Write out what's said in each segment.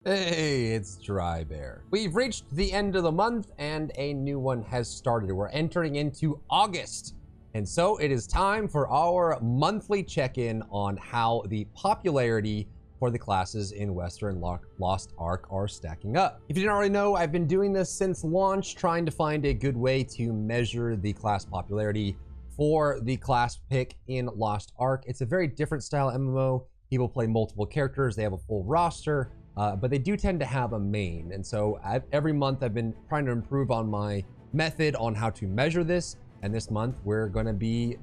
Hey, it's Drybear. We've reached the end of the month and a new one has started. We're entering into August. And so it is time for our monthly check-in on how the popularity for the classes in Western Lost Ark are stacking up. If you didn't already know, I've been doing this since launch, trying to find a good way to measure the class popularity for the class pick in Lost Ark. It's a very different style MMO. People play multiple characters, they have a full roster, but they do tend to have a main. And so every month I've been trying to improve on my method on how to measure this. And this month we're gonna be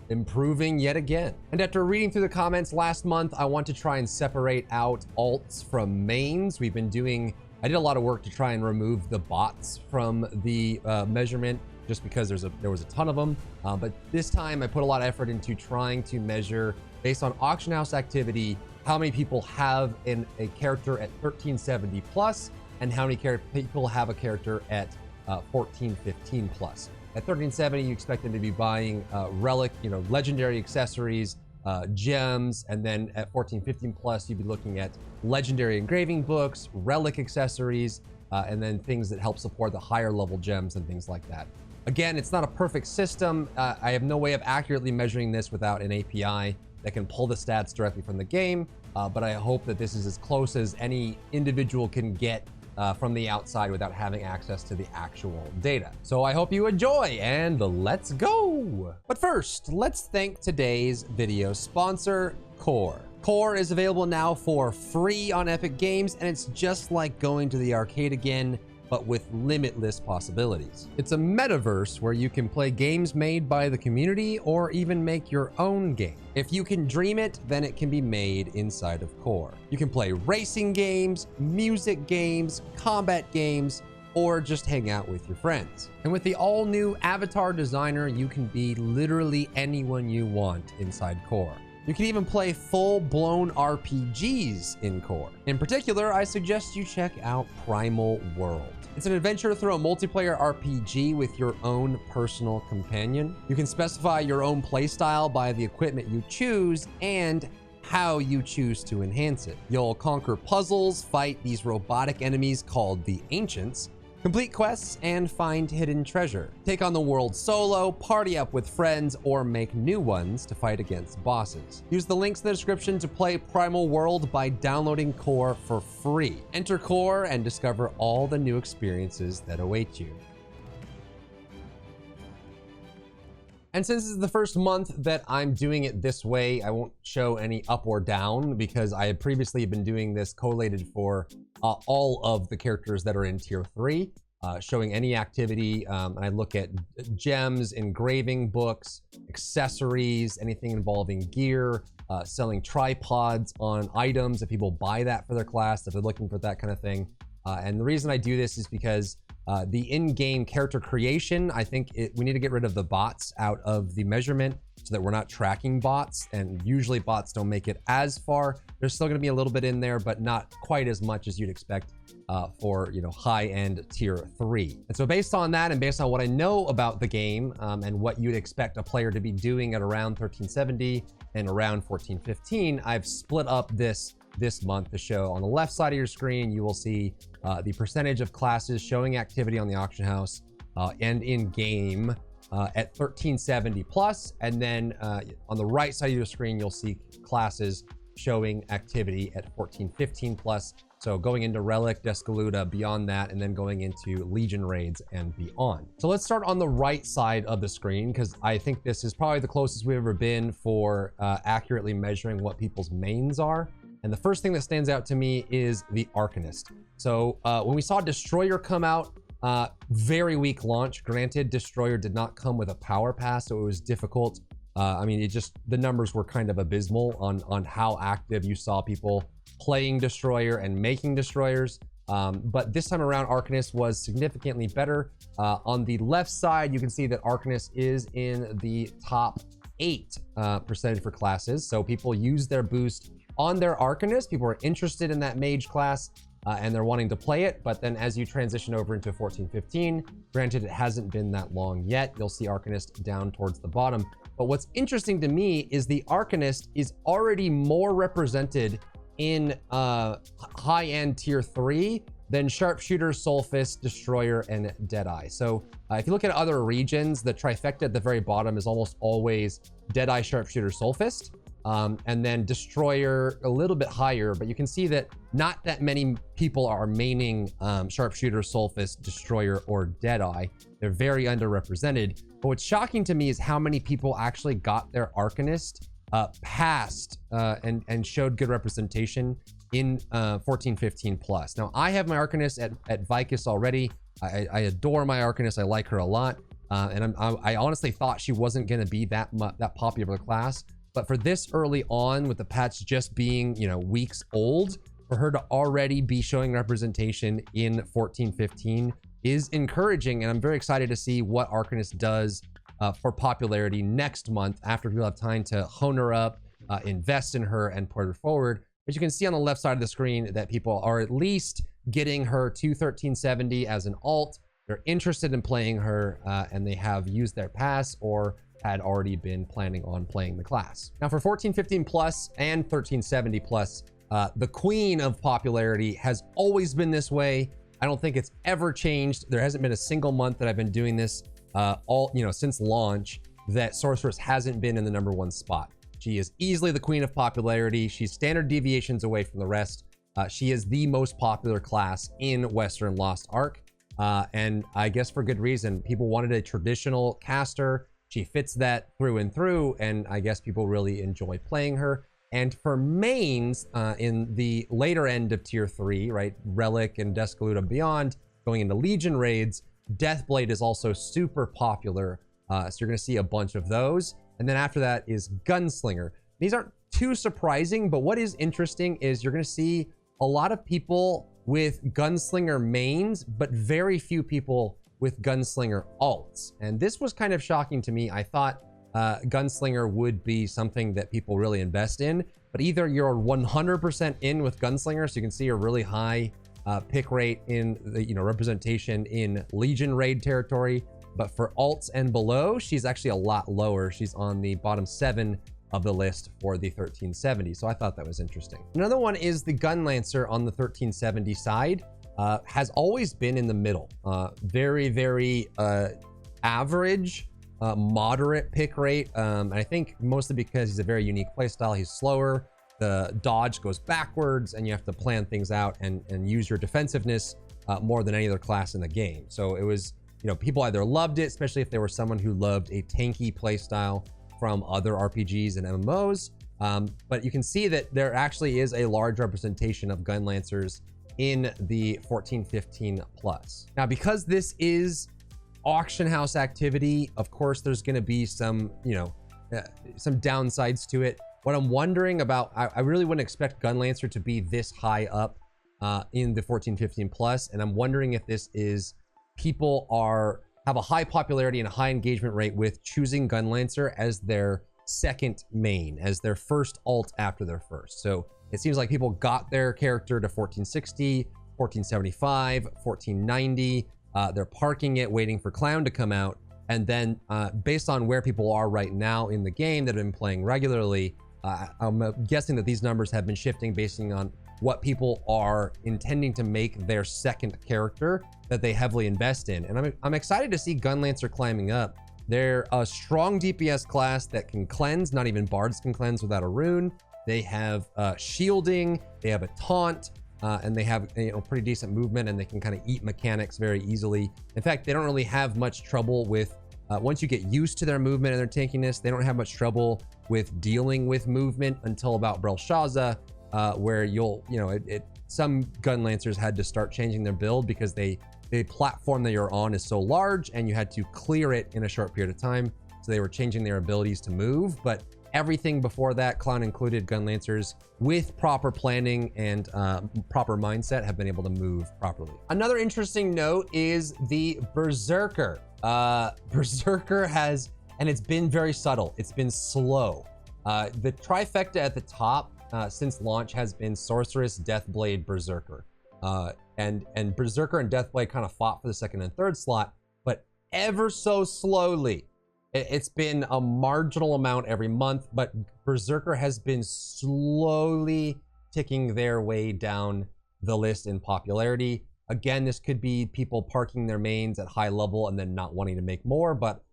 improving yet again. And after reading through the comments last month, I want to try and separate out alts from mains. I did a lot of work to try and remove the bots from the measurement just because there was a ton of them. But this time I put a lot of effort into trying to measure based on auction house activity, how many people have a character at 1370 plus and how many people have a character at 1415 plus. At 1370, you expect them to be buying relic, legendary accessories, gems, and then at 1415 plus, you'd be looking at legendary engraving books, relic accessories, and then things that help support the higher level gems and things like that. Again, it's not a perfect system. I have no way of accurately measuring this without an API that can pull the stats directly from the game, but I hope that this is as close as any individual can get from the outside without having access to the actual data. So I hope you enjoy, and let's go. But first, let's thank today's video sponsor, Core. Core is available now for free on Epic Games, and it's just like going to the arcade again, but with limitless possibilities. It's a metaverse where you can play games made by the community or even make your own game. If you can dream it, then it can be made inside of Core. You can play racing games, music games, combat games, or just hang out with your friends. And with the all-new avatar designer, you can be literally anyone you want inside Core. You can even play full-blown RPGs in Core. In particular, I suggest you check out Primal World. It's an adventure through a multiplayer RPG with your own personal companion. You can specify your own playstyle by the equipment you choose and how you choose to enhance it. You'll conquer puzzles, fight these robotic enemies called the Ancients, complete quests, and find hidden treasure. Take on the world solo, party up with friends, or make new ones to fight against bosses. Use the links in the description to play Primal World by downloading Core for free. Enter Core and discover all the new experiences that await you. And since this is the first month that I'm doing it this way, I won't show any up or down because I had previously been doing this collated for all of the characters that are in tier 3, showing any activity. And I look at gems, engraving books, accessories, anything involving gear, selling tripods on items if people buy that for their class, if they're looking for that kind of thing. And the reason I do this is because the in-game character creation, I think we need to get rid of the bots out of the measurement so that we're not tracking bots, and usually bots don't make it as far. There's still going to be a little bit in there, but not quite as much as you'd expect for high-end tier 3. And so based on that and based on what I know about the game and what you'd expect a player to be doing at around 1370 and around 1415, I've split up this month to show. On the left side of your screen, you will see the percentage of classes showing activity on the auction house and in game at 1370 plus. And then on the right side of your screen, you'll see classes showing activity at 1415 plus. So going into Relic, Descaluta, beyond that, and then going into Legion raids and beyond. So let's start on the right side of the screen, because I think this is probably the closest we've ever been for accurately measuring what people's mains are. And the first thing that stands out to me is the Arcanist. So when we saw Destroyer come out, very weak launch. Granted, Destroyer did not come with a power pass, so it was difficult. The numbers were kind of abysmal on how active you saw people playing Destroyer and making Destroyers. But this time around, Arcanist was significantly better. On the left side, you can see that Arcanist is in the top 8% for classes. So people use their boost on their Arcanist. People are interested in that mage class and they're wanting to play it. But then as you transition over into 1415, granted it hasn't been that long yet, you'll see Arcanist down towards the bottom. But what's interesting to me is the Arcanist is already more represented in high-end tier 3 than Sharpshooter, Soulfist, Destroyer, and Deadeye. So if you look at other regions, the trifecta at the very bottom is almost always Deadeye, Sharpshooter, Soulfist. And then Destroyer a little bit higher, but you can see that not that many people are maining Sharpshooter, Soulfist, Destroyer, or Deadeye. They're very underrepresented. But what's shocking to me is how many people actually got their Arcanist passed and showed good representation in 14-15 plus. Now, I have my Arcanist at Vicus already. I adore my Arcanist. I like her a lot. And I honestly thought she wasn't going to be that popular class. But for this early on, with the patch just being, you know, weeks old, for her to already be showing representation in 14-15 is encouraging. And I'm very excited to see what Arcanist does for popularity next month after people have time to hone her up, invest in her, and put her forward. As you can see on the left side of the screen, that people are at least getting her to 1370 as an alt. They're interested in playing her, and they have used their pass or had already been planning on playing the class. Now for 14-15 plus and 1370 plus, the queen of popularity has always been this way. I don't think it's ever changed. There hasn't been a single month that I've been doing this since launch that Sorceress hasn't been in the #1 spot. She is easily the queen of popularity. She's standard deviations away from the rest. She is the most popular class in Western Lost Ark. And I guess for good reason. People wanted a traditional caster. She fits that through and through, and I guess people really enjoy playing her. And for mains, in the later end of tier 3, right, Relic and Descaluta beyond, going into Legion raids, Deathblade is also super popular. So you're going to see a bunch of those. And then after that is Gunslinger. These aren't too surprising, but what is interesting is you're going to see a lot of people with Gunslinger mains, but very few people with Gunslinger alts. And this was kind of shocking to me. I thought Gunslinger would be something that people really invest in, but either you're 100% in with Gunslinger, so you can see a really high pick rate in the representation in Legion raid territory, but for alts and below, she's actually a lot lower. She's on the bottom 7 of the list for the 1370. So I thought that was interesting. Another one is the Gunlancer on the 1370 side. Has always been in the middle. Very, very average, moderate pick rate. And I think mostly because he's a very unique playstyle. He's slower. The dodge goes backwards, and you have to plan things out and use your defensiveness more than any other class in the game. So it was, people either loved it, especially if they were someone who loved a tanky playstyle from other RPGs and MMOs. But you can see that there actually is a large representation of Gunlancers in the 14-15 plus. Now, because this is auction house activity, of course, there's going to be some, some downsides to it. What I'm wondering about, I really wouldn't expect Gunlancer to be this high up in the 14-15 plus, and I'm wondering if this is people have a high popularity and a high engagement rate with choosing Gunlancer as their second main, as their first alt after their first. So it seems like people got their character to 1460, 1475, 1490. They're parking it, waiting for Clown to come out. And then based on where people are right now in the game that have been playing regularly, I'm guessing that these numbers have been shifting based on what people are intending to make their second character that they heavily invest in. And I'm excited to see Gunlancer climbing up. They're a strong DPS class that can cleanse. Not even bards can cleanse without a rune. They have shielding, they have a taunt, and they have pretty decent movement, and they can kind of eat mechanics very easily. In fact, they don't really have much trouble with, once you get used to their movement and their tankiness, they don't have much trouble with dealing with movement until about Belshazzar, where some Gunlancers had to start changing their build because the platform that you're on is so large and you had to clear it in a short period of time. So they were changing their abilities to move, but everything before that, Clown included, Gunlancers with proper planning and proper mindset have been able to move properly. Another interesting note is the Berserker. Berserker has, and it's been very subtle, it's been slow. The trifecta at the top since launch has been Sorceress, Deathblade, Berserker. And Berserker and Deathblade kind of fought for the second and third slot, but ever so slowly. It's been a marginal amount every month, but Berserker has been slowly ticking their way down the list in popularity. Again, this could be people parking their mains at high level and then not wanting to make more, but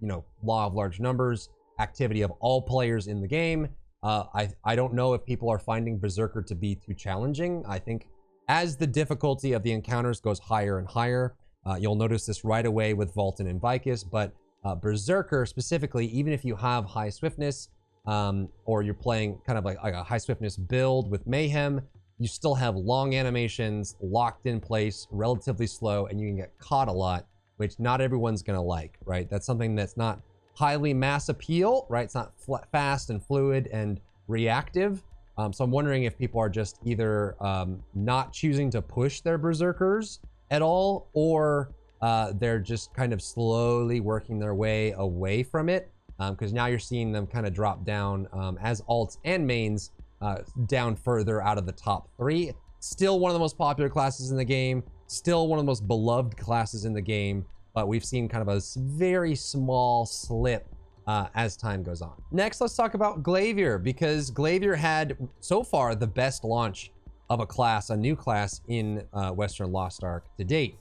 law of large numbers, activity of all players in the game. I don't know if people are finding Berserker to be too challenging. I think as the difficulty of the encounters goes higher and higher, you'll notice this right away with Vulcan and Vicus, but Berserker specifically, even if you have high swiftness, or you're playing kind of like a high swiftness build with Mayhem, you still have long animations, locked in place, relatively slow, and you can get caught a lot, which not everyone's gonna like, right? That's something that's not highly mass appeal, right? It's not fast and fluid and reactive. So I'm wondering if people are just either not choosing to push their Berserkers at all, or they're just kind of slowly working their way away from it, because now you're seeing them kind of drop down as alts and mains down further out of the top 3. Still one of the most popular classes in the game, still one of the most beloved classes in the game, but we've seen kind of a very small slip as time goes on. Next, let's talk about Glavier, because Glavier had so far the best launch of a class, a new class in Western Lost Ark to date.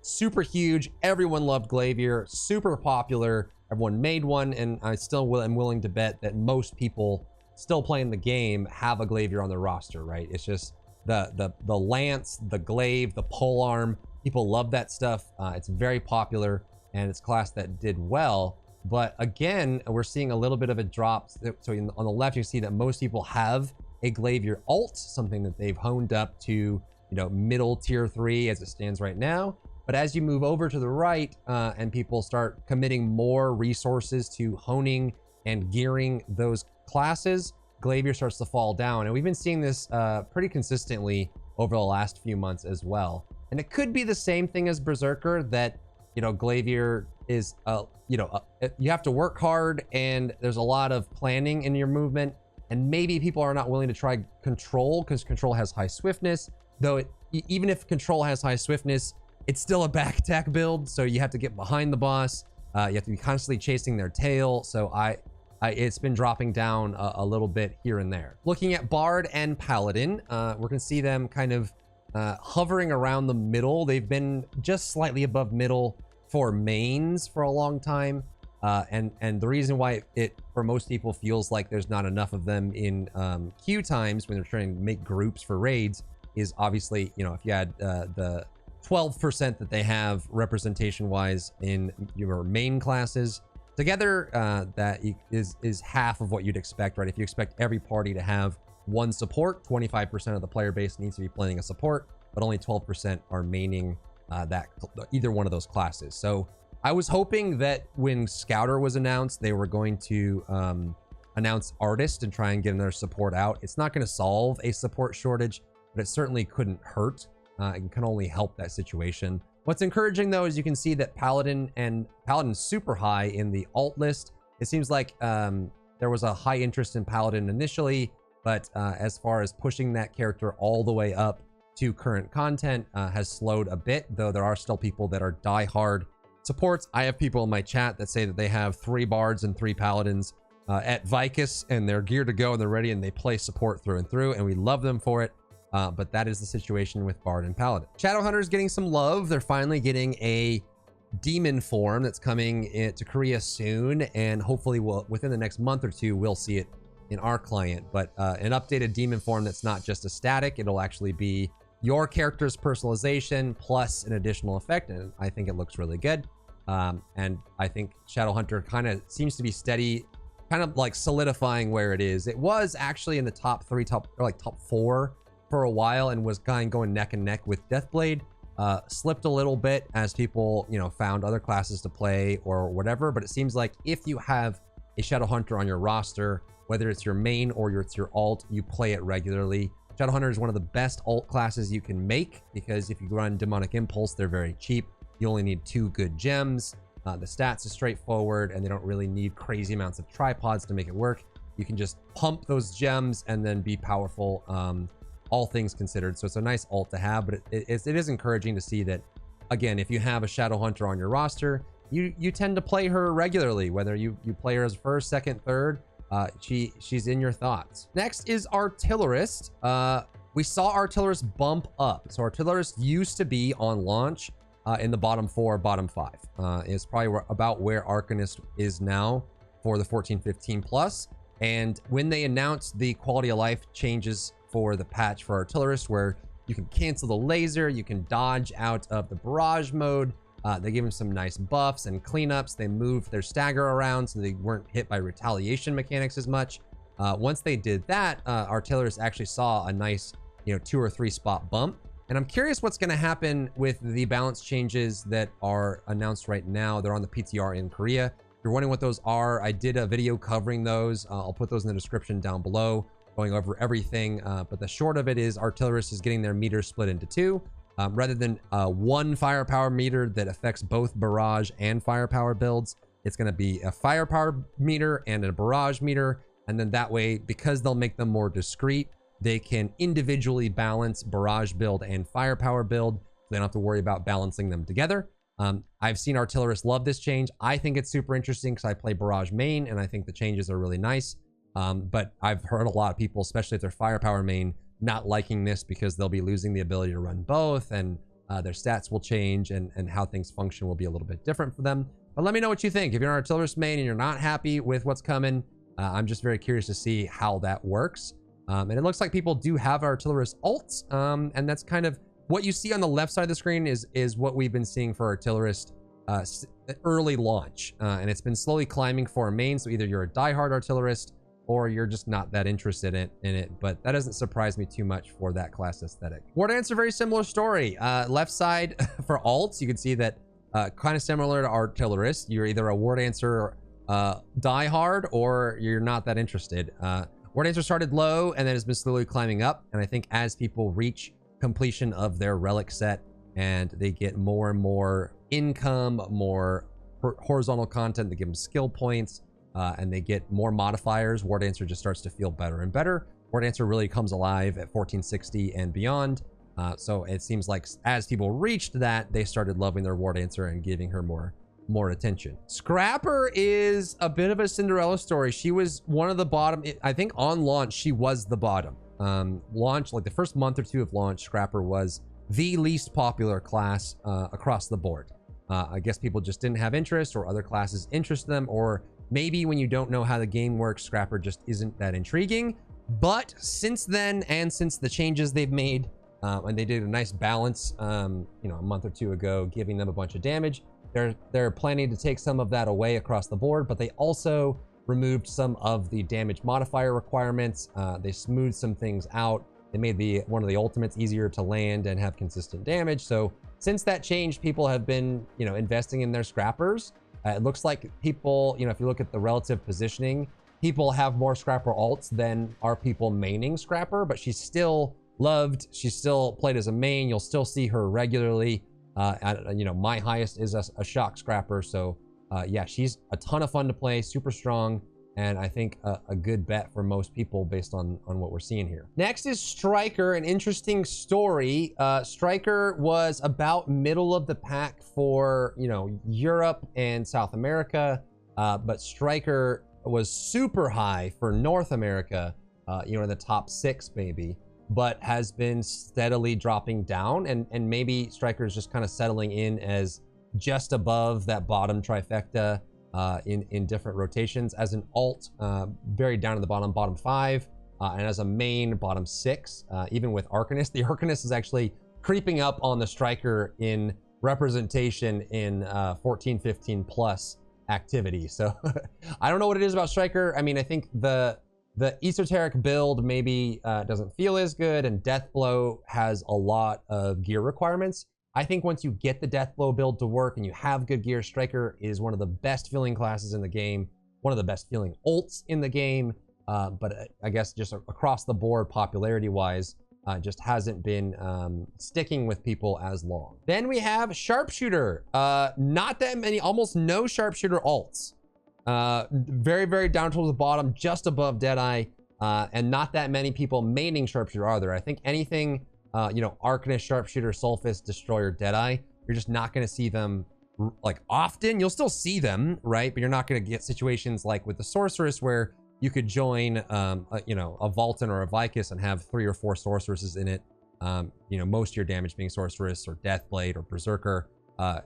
Super huge, everyone loved Glavier, super popular, everyone made one, and I still am willing to bet that most people still playing the game have a Glavier on their roster, right? It's just the lance, the glaive, the polearm. People love that stuff. It's very popular, and it's a class that did well. But again, we're seeing a little bit of a drop. So on the left, you see that most people have a Glavier alt, something that they've honed up to, middle tier 3 as it stands right now. But as you move over to the right, and people start committing more resources to honing and gearing those classes, Glavier starts to fall down. And we've been seeing this pretty consistently over the last few months as well. And it could be the same thing as Berserker, that, Glavier is, you have to work hard, and there's a lot of planning in your movement. And maybe people are not willing to try Control, because Control has high swiftness. Though even if Control has high swiftness, it's still a back attack build, so you have to get behind the boss. You have to be constantly chasing their tail. So it's been dropping down a little bit here and there. Looking at Bard and Paladin, we're gonna see them kind of hovering around the middle. They've been just slightly above middle for mains for a long time. And the reason why it for most people feels like there's not enough of them in queue times when they're trying to make groups for raids is obviously, if you had the 12% that they have representation wise in your main classes together, that is half of what you'd expect, right? If you expect every party to have one support, 25% of the player base needs to be playing a support, but only 12% are maining either one of those classes. So I was hoping that when Scouter was announced, they were going to announce Artist and try and get their support out. It's not going to solve a support shortage, but it certainly couldn't hurt. It can only help that situation. What's encouraging though is you can see that Paladin's super high in the alt list. It seems like there was a high interest in Paladin initially, but as far as pushing that character all the way up to current content has slowed a bit, though there are still people that are diehard supports. I have people in my chat that say that they have 3 bards and 3 paladins at Vicus, and they're geared to go and they're ready, and they play support through and through, and we love them for it. But that is the situation with Bard and Paladin. Shadowhunter's getting some love. They're finally getting a demon form that's coming to Korea soon, and hopefully within the next month or two, we'll see it in our client. But an updated demon form that's not just a static, it'll actually be your character's personalization plus an additional effect, and I think it looks really good. And I think Shadowhunter kind of seems to be steady, kind of like solidifying where it is. It was actually in the top 4 for a while, and was going neck and neck with Deathblade. Slipped a little bit as people, found other classes to play or whatever. But it seems like if you have a Shadowhunter on your roster, whether it's your main or it's your alt, you play it regularly. Shadowhunter is one of the best alt classes you can make, because if you run Demonic Impulse, they're very cheap. You only need 2 good gems. The stats are straightforward, and they don't really need crazy amounts of tripods to make it work. You can just pump those gems and then be powerful, all things considered. So it's a nice alt to have, but it is encouraging to see that, again, if you have a Shadowhunter on your roster, you tend to play her regularly, whether you play her as first, second, third. she's in your thoughts. Next is Artillerist. We saw Artillerist bump up. So Artillerist used to be on launch in the bottom 4, bottom 5. It's probably about where Arcanist is now for the 14-15 plus. And when they announced the quality of life changes for the patch for Artillerist, where you can cancel the laser, you can dodge out of the barrage mode, they gave them some nice buffs and cleanups. They moved their stagger around so they weren't hit by retaliation mechanics as much. Once they did that, Artillerist actually saw a nice, 2 or 3 spot bump. And I'm curious what's going to happen with the balance changes that are announced right now. They're on the PTR in Korea. If you're wondering what those are, I did a video covering those. I'll put those in the description down below, going over everything. But the short of it is Artillerist is getting their meter split into 2. Rather than one firepower meter that affects both barrage and firepower builds, it's going to be a firepower meter and a barrage meter. And then that way, because they'll make them more discrete, they can individually balance barrage build and firepower build. So they don't have to worry about balancing them together. I've seen Artillerists love this change. I think it's super interesting because I play barrage main and I think the changes are really nice. But I've heard a lot of people, especially if they're firepower main, not liking this because they'll be losing the ability to run both, and their stats will change, and how things function will be a little bit different for them. But let me know what you think. If you're an Artillerist main and you're not happy with what's coming, I'm just very curious to see how that works. And it looks like people do have Artillerist ults, and that's kind of what you see on the left side of the screen is what we've been seeing for Artillerist early launch, and it's been slowly climbing for a main. So either you're a diehard Artillerist or you're just not that interested in it, but that doesn't surprise me too much for that class aesthetic. War Dancer, very similar story. Left side for alts, you can see that kind of similar to Artillerist. You're either a War Dancer diehard or you're not that interested. War Dancer started low and then has been slowly climbing up, and I think as people reach completion of their relic set and they get more and more income, more horizontal content, they give them skill points, and they get more modifiers, War Dancer just starts to feel better and better. War Dancer really comes alive at 1460 and beyond. So it seems like as people reached that, they started loving their War Dancer and giving her more attention. Scrapper is a bit of a Cinderella story. She was one of the bottom. I think on launch, she was the bottom. Launch, like the first month or 2 of launch, Scrapper was the least popular class across the board. I guess people just didn't have interest, or other classes interest them, or maybe when you don't know how the game works, Scrapper just isn't that intriguing. But since then, and since the changes they've made, and they did a nice balance, a month or 2 ago, giving them a bunch of damage, they're planning to take some of that away across the board, but they also removed some of the damage modifier requirements. They smoothed some things out. They made one of the ultimates easier to land and have consistent damage. So since that change, people have been, investing in their Scrappers. It looks like people, if you look at the relative positioning, people have more Scrapper alts than are people maining Scrapper, but she's still loved. She's still played as a main. You'll still see her regularly. My highest is a shock Scrapper. So yeah, she's a ton of fun to play, super strong, and I think a good bet for most people based on what we're seeing here. Next is Striker, an interesting story. Striker was about middle of the pack for, Europe and South America, but Striker was super high for North America, in the top 6 maybe, but has been steadily dropping down, and maybe Striker is just kind of settling in as just above that bottom trifecta in different rotations. As an alt, very down to the bottom 5, and as a main, bottom 6. Even with Arcanist, the Arcanist is actually creeping up on the Striker in representation in 14-15 plus activity. So I don't know what it is about Striker. I mean, I think the esoteric build maybe doesn't feel as good, and Deathblow has a lot of gear requirements. I think once you get the Deathblow build to work and you have good gear, Striker is one of the best feeling classes in the game, one of the best feeling ults in the game, but I guess just across the board popularity-wise, just hasn't been sticking with people as long. Then we have Sharpshooter. Not that many, almost no Sharpshooter alts. Very, very down towards the bottom, just above Deadeye, and not that many people maining Sharpshooter are there. I think anything, Arcanist, Sharpshooter, Sulfus, Destroyer, Deadeye, you're just not going to see them like often. You'll still see them, right? But you're not going to get situations like with the Sorceress where you could join, you know, a Vulcan or a Vicus and have 3 or 4 sorceresses in it. You know, most of your damage being sorceress or Deathblade or Berserker.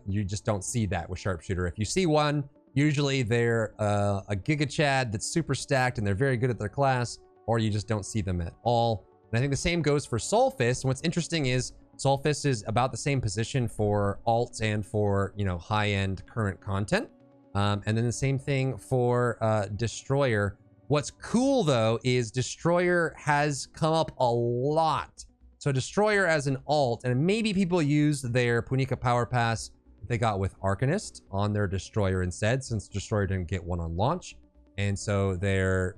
You just don't see that with Sharpshooter. If you see one, usually they're a Giga Chad that's super stacked and they're very good at their class, or you just don't see them at all. And I think the same goes for Soulfist. And what's interesting is Soulfist is about the same position for alts and for, you know, high-end current content. And then the same thing for Destroyer. What's cool, though, is Destroyer has come up a lot. So Destroyer as an alt, and maybe people use their Punika Power Pass they got with Arcanist on their Destroyer instead, since Destroyer didn't get one on launch. And so they're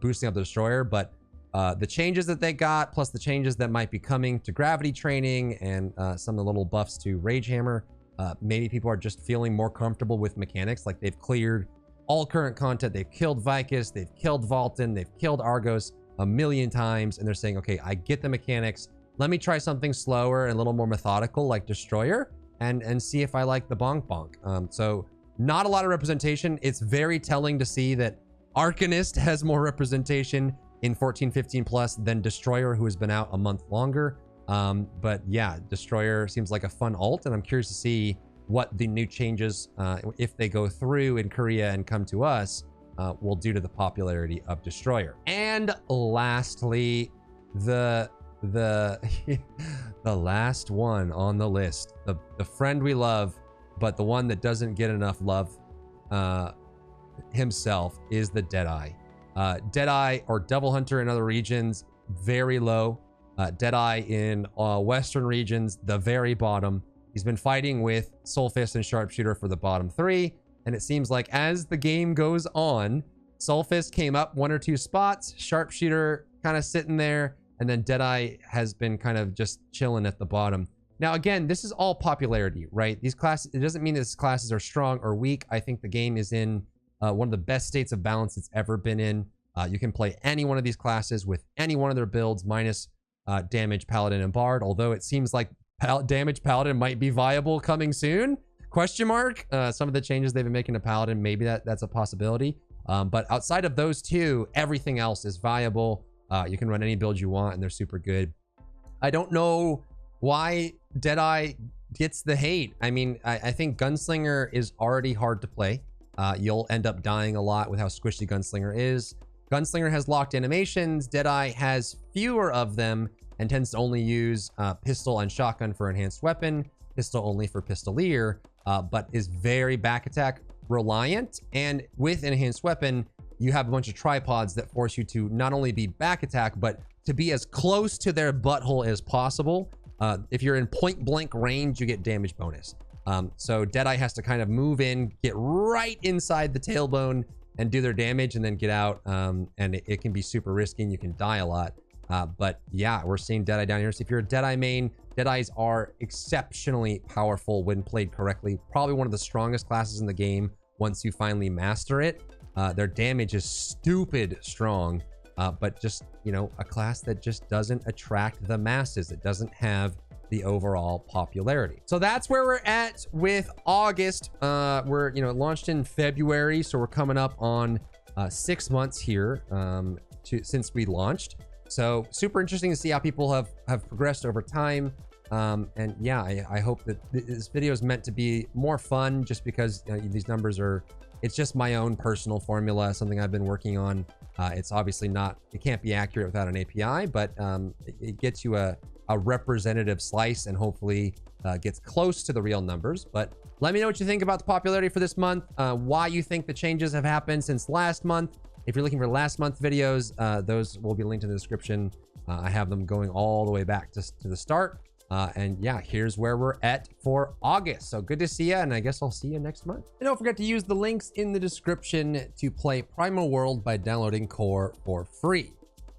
boosting up the Destroyer. But the changes that they got, plus the changes that might be coming to Gravity Training and some of the little buffs to Rage Hammer, maybe people are just feeling more comfortable with mechanics. Like they've cleared all current content. They've killed Vicus, they've killed Vulcan, they've killed Argos a million times. And they're saying, okay, I get the mechanics. Let me try something slower and a little more methodical like Destroyer and see if I like the bonk bonk. So not a lot of representation. It's very telling to see that Arcanist has more representation in 14-15 plus than Destroyer, who has been out a month longer. But yeah, Destroyer seems like a fun alt, and I'm curious to see what the new changes, if they go through in Korea and come to us, will do to the popularity of Destroyer. And lastly, the last one on the list, the friend we love, but the one that doesn't get enough love himself, is the Deadeye. Deadeye, or Devil Hunter in other regions, very low. Deadeye in Western regions, the very bottom. He's been fighting with Soulfist and Sharpshooter for the bottom 3, and it seems like as the game goes on, Soulfist came up 1 or 2 spots, Sharpshooter kind of sitting there, and then Deadeye has been kind of just chilling at the bottom. Now, again, this is all popularity, right? These classes, it doesn't mean these classes are strong or weak. I think the game is in one of the best states of balance it's ever been in. You can play any one of these classes with any one of their builds, minus Damage, Paladin, and Bard, although it seems like Damage Paladin might be viable coming soon. Question mark. Some of the changes they've been making to Paladin, maybe that's a possibility. But outside of those two, everything else is viable. You can run any build you want, and they're super good. I don't know why Deadeye gets the hate. I mean, I think Gunslinger is already hard to play. You'll end up dying a lot with how squishy Gunslinger is. Gunslinger has locked animations. Deadeye has fewer of them and tends to only use pistol and shotgun for enhanced weapon, pistol only for pistolier, but is very back attack reliant. And with enhanced weapon, you have a bunch of tripods that force you to not only be back attack, but to be as close to their butthole as possible. If you're in point blank range, you get damage bonus. So Deadeye has to kind of move in, get right inside the tailbone and do their damage and then get out. And it can be super risky and you can die a lot. But yeah, we're seeing Deadeye down here. So if you're a Deadeye main, Deadeyes are exceptionally powerful when played correctly. Probably one of the strongest classes in the game once you finally master it. Their damage is stupid strong, but just, you know, a class that just doesn't attract the masses. It doesn't have the overall popularity. So that's where we're at with August. We're, you know, launched in February, so we're coming up on 6 months here since we launched. So super interesting to see how people have progressed over time. And yeah, I hope that this video is meant to be more fun, just because these numbers are, it's just my own personal formula, something I've been working on. It's obviously not, it can't be accurate without an API, but it gets you a representative slice and hopefully gets close to the real numbers. But let me know what you think about the popularity for this month, why you think the changes have happened since last month. If you're looking for last month videos, those will be linked in the description. I have them going all the way back to the start. And yeah, here's where we're at for August. So good to see you, and I guess I'll see you next month. And don't forget to use the links in the description to play Primal World by downloading Core for free.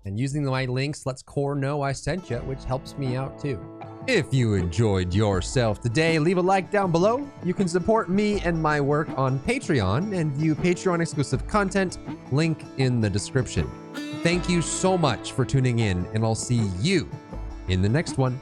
And using my links lets Core know I sent you, which helps me out too. If you enjoyed yourself today, leave a like down below. You can support me and my work on Patreon and view Patreon exclusive content, link in the description. Thank you so much for tuning in, and I'll see you in the next one.